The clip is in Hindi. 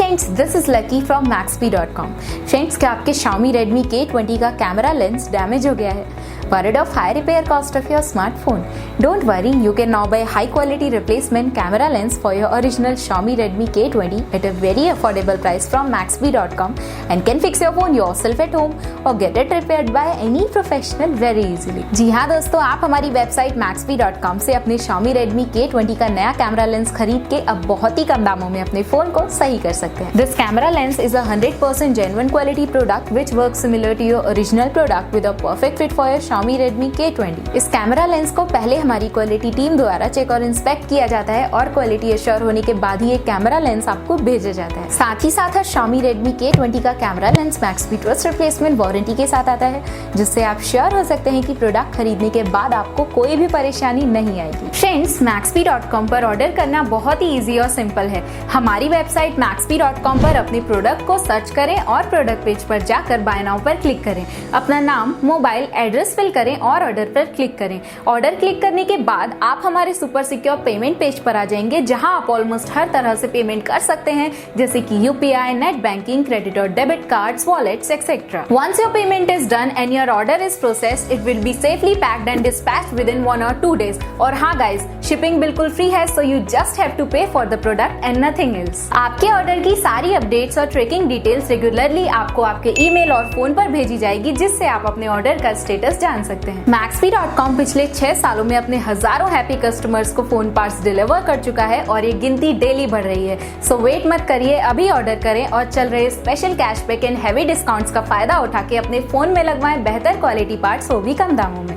Friends, this is lucky from Maxbhi.com। Friends, क्या आपके Xiaomi Redmi K20 का कैमरा लेंस डैमेज हो गया है? Worried of high repair cost of your smartphone? Don't worry, you can now buy high quality replacement camera lens for your original Xiaomi Redmi K20 at a very affordable price from Maxbhi.com and can fix your phone yourself at home or get it repaired by any professional very easily। जी हाँ दोस्तों, आप हमारी वेबसाइट Maxbhi.com से अपने Xiaomi Redmi K20 का नया कैमरा लेंस खरीद के अब बहुत ही कम दामों में अपने फोन को सही कर सकते हैं। This camera lens is a 100% genuine quality product which works similar to your original product with a perfect fit for your Xiaomi Redmi K20। इस कैमरा लेंस को पहले हमारी क्वालिटी टीम द्वारा चेक और इंस्पेक्ट किया जाता है और क्वालिटी एश्योर होने के बाद ही एक कैमरा लेंस आपको भेजा जाता है। साथ ही साथ Xiaomi Redmi K20 का camera lens Maxbhi trust replacement warranty के साथ आता है, जिससे आप श्योर हो सकते हैं कि प्रोडक्ट खरीदने के बाद आपको कोई भी परेशानी नहीं आएगी। फ्रेंड्स, Maxbhi.com पर ऑर्डर करना बहुत ही इजी और सिंपल है। हमारी वेबसाइट Maxbhi.com पर अपने प्रोडक्ट को सर्च करें और प्रोडक्ट पेज पर जाकर बाय नाउ पर क्लिक करें। अपना नाम, मोबाइल, एड्रेस फिल करें और ऑर्डर पर क्लिक करें। ऑर्डर क्लिक करने के बाद आप हमारे सुपर सिक्योर पेमेंट पेज पर आ जाएंगे, जहां आप ऑलमोस्ट हर तरह से पेमेंट कर सकते हैं, जैसे कि UPI, नेट बैंकिंग, क्रेडिट और debit cards, wallets etcetera. Once your payment is done and your order is processed, it will be safely packed and dispatched within 1 or 2 days। और हाँ गाइस, शिपिंग बिल्कुल फ्री है, so you just have to pay for the product and nothing else। आपके ऑर्डर की सारी अपडेट्स और ट्रैकिंग डिटेल्स रेगुलरली आपको आपके ईमेल और फोन पर भेजी जाएगी, जिससे आप अपने ऑर्डर का स्टेटस जान सकते हैं। Maxbhi.com पिछले 6 सालों में अपने हजारों हैप्पी कस्टमर्स को फोन पार्ट्स डिलीवर कर चुका है और ये गिनती डेली बढ़ रही है। सो वेट मत करिए, अभी ऑर्डर करें और चल रहे special cashback and heavy discounts का फायदा उठा के अपने फोन में लगवाएं बेहतर क्वालिटी पार्ट्स, वो भी कम दामों में।